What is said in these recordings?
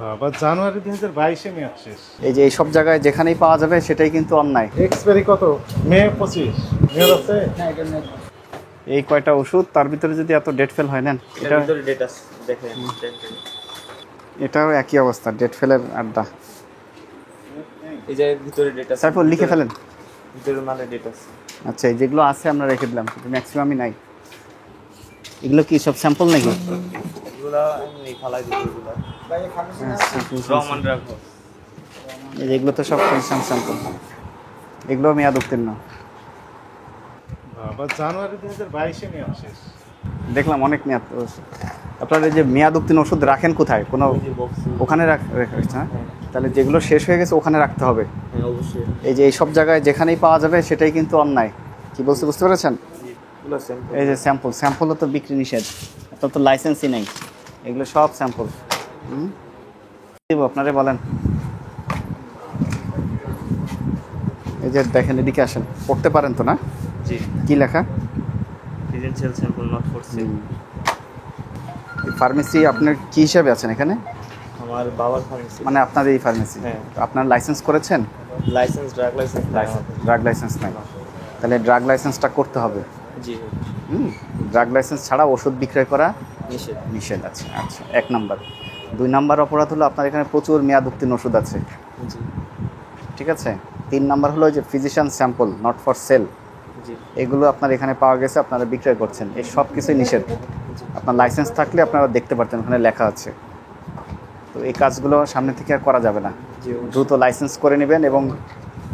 বাবা, জানুয়ারি 2022-এ মেয়াদ শেষ। এই যে এইসব জায়গায় যেখানেই পাওয়া যাবে সেটাই কিন্তু অন্যায়। এক্সপায়ারি কত? মে 25 মেয়াদ আছে। এই কয়টা ওষুধ, তার ভিতরে যদি এত ডেট ফেল হয়, নেন এটা ভিতরে ডেট আছে দেখেন। এটাও একই অবস্থা, ডেট ফেলের আড্ডা। এই যে ভিতরে ডেট আছে, তারপর লিখে ফেলেন। ভিতরে মানে ডেট আছে। আচ্ছা, এই যেগুলো আছে আমরা রেখে দিলাম, কিন্তু ম্যাক্সিমামই নাই। এগুলো কি সব স্যাম্পল নাকি? এগুলা এমনি ফালাই দিতে, এগুলা রহমান রাখবো। এই যেগুলো তো সব স্যাম্পল, এগুলো মেয়াদ উত্তীর্ণ। বাবা, জানুয়ারি 2022-এ মেয়াদ শেষ। দেখলাম অনেক মেয়াদ ওষুধ। আপনারা এই যে মেয়াদ উত্তীর্ণ ওষুধ রাখেন কোথায়? কোনো ওখানে রাখছেন? হ্যাঁ, তাহলে যেগুলো শেষ হয়ে গেছে ওখানে রাখতে হবে। হ্যাঁ অবশ্যই। এই যে এইসব জায়গায় যেখানেই পাওয়া যাবে সেটাই কিন্তু অন্যায়। কি বলতে বুঝতে পেরেছেন? এই যে স্যাম্পলও তো বিক্রি নিষেধ, আপনার তো লাইসেন্সই নেই। এগুলো সব স্যাম্পল। আপনারা বলেন। এই যে দেখেন, এদিকে আসেন, পড়তে পারেন তো না? জি। কি লেখা? Presidential sample not for sale. Pharmacy আপনার কি হিসাবে আছেন এখানে? আমার বাবার ফার্মেসি। মানে আপনার এই ফার্মেসি? হ্যাঁ। আপনার লাইসেন্স করেছেন? Licence, drug licence. Drug licence নাই, তাহলে ড্রাগ লাইসেন্সটা করতে হবে। জি। ড্রাগ লাইসেন্স ছাড়া ওষুধ বিক্রয় করা নিষেধ আছে। আচ্ছা, 1 নাম্বার। 2 নাম্বার অপরাধ হলো আপনার এখানে প্রচুর মেয়াদ উত্তীর্ণ ওষুধ আছে। জি। ঠিক আছে। 3 নাম্বার হলো যে physician sample not for sale, জি। এগুলো আপনার এখানে পাওয়া গেছে, আপনারা বিক্রয় করছেন, এই সব কিছুই নিষেধ। আপনার লাইসেন্স থাকলে আপনারা দেখতে পারতেন, ওখানে লেখা আছে। তো এই কাজগুলো সামনে থেকে আর করা যাবে না। দ্রুত লাইসেন্স করে নেবেন এবং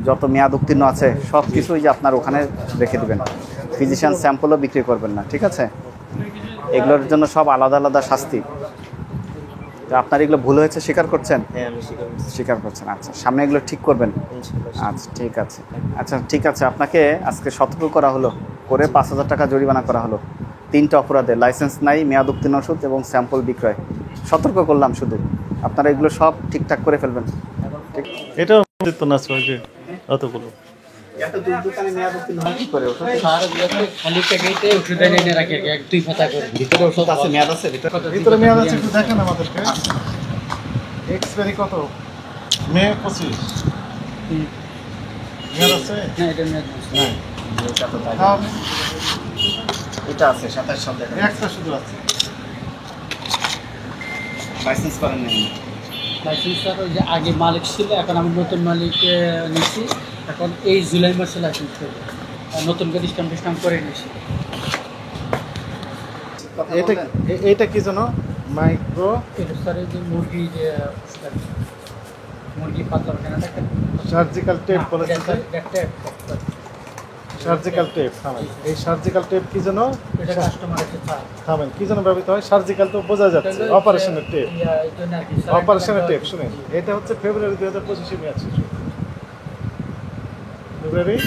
যত মেয়াদ উত্তীর্ণ আছে সব কিছুই যে আপনার ওখানে রেখে দেবেন। ফিজিশিয়ান স্যাম্পলও বিক্রি করবেন না, ঠিক আছে? এগুলোর জন্য সব আলাদা আলাদা শাস্তি। তো আপনার এগুলো ভুল হয়েছে স্বীকার করছেন? হ্যাঁ আমি স্বীকার করছেন। আচ্ছা, সামনে এগুলো ঠিক করবেন। ইনশাআল্লাহ। আচ্ছা ঠিক আছে। আচ্ছা ঠিক আছে, আপনাকে আজকে সতর্ক করা হলো, করে 5,000 টাকা জরিমানা করা হলো। 3টা অপরাধে, লাইসেন্স নাই, মেয়াদ উত্তীর্ণ ওষুধ এবং স্যাম্পল বিক্রয়। সতর্ক করলাম শুধু, আপনারা এগুলো সব ঠিকঠাক করে ফেলবেন। এটাও তো না যে অতগুলো দোকানে মেয়াদ উত্তীর্ণ হয় কি করে? খালি প্যাকেটে ওষুধ এনে রাখে, 1-2 পাতা করে। ভিতরে ওষুধ আছে, মেয়াদ আছে ভিতরে মেয়াদ আছে, একটু দেখেন আমাদেরকে। এক্সপায়ারি কত? মে 25 মেয়াদ আছে। না, এটা মেয়াদ নেই। হ্যাঁ, এটা আছে 27 সাল দেখা একটা শুধু আছে। লাইসেন্স করেন নেই। লাইসেন্স স্যার ওই যে আগে মালিক ছিল, এখন আমি নতুন মালিক নিচ্ছি। এখন এই জুলাই মাসে লাইসেন্স করবো, আর নতুন করে স্ট্যাম্প করে নিয়েছি। এটা কি জানো? মাইক্রো এটা স্যার এই যে মুরগি যে মুরগি পাতলা কেনা থাকে, সার্জিক্যাল টেপ বলেছে। এটা সার্জিক্যাল টেপ। এই সার্জিক্যাল টেপ কি জানো? কাস্টমার আছে স্যার। থামেন, কি জন্য ব্যবহৃত হয়? সার্জিক্যাল তো বোঝা যাচ্ছে, অপারেশনের টেপ। অপারেশনের টেপ শুনেন, এটা হচ্ছে ফেব্রুয়ারি 2025-এ মেয়াদ শেষ। ফেব্রুয়ারি,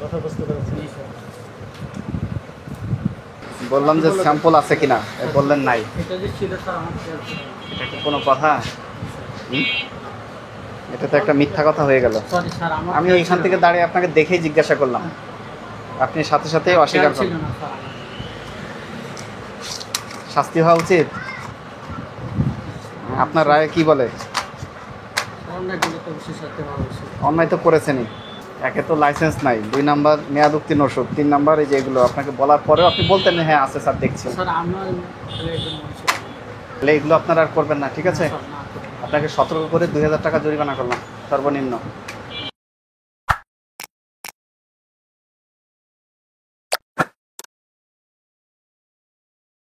কথা বুঝতে পেরেছি। বললাম যে স্যাম্পল আছে কিনা, বললেন নাই। এটা যে ছিল স্যার আমার খেয়াল ছিল। এটা কি কোনো কথা? এটা তো একটা মিথ্যা কথা হয়ে গেল। সরি স্যার, আমার আমি ওইখান থেকে দাঁড়িয়ে আপনাকে দেখেই জিজ্ঞাসা করলাম, আপনি সাথে সাথে অস্বীকার ছিল করলেন। না স্যার। শাস্তি হওয়া উচিত। আপনার রায় কি বলে? অন্যগুলো তো বিশেষ সাথে হওয়া উচিত। অন্যায় তো করেছেনই। একে তো লাইসেন্স নাই, 2 নাম্বার মেয়াদ উত্তীর্ণ ওষুধ, 3 নাম্বার এই যে এগুলো আপনাকে বলার পরেও আপনি বলতেন হ্যাঁ আছে স্যার দেখছি। স্যার আমার একজন মানুষ তাহলে এগুলো আপনারা আর করবেন না, ঠিক আছে? স্যার না। আপনাকে সতর্ক করে 2,000 টাকা জরিমানা করলাম সর্বনিম্ন।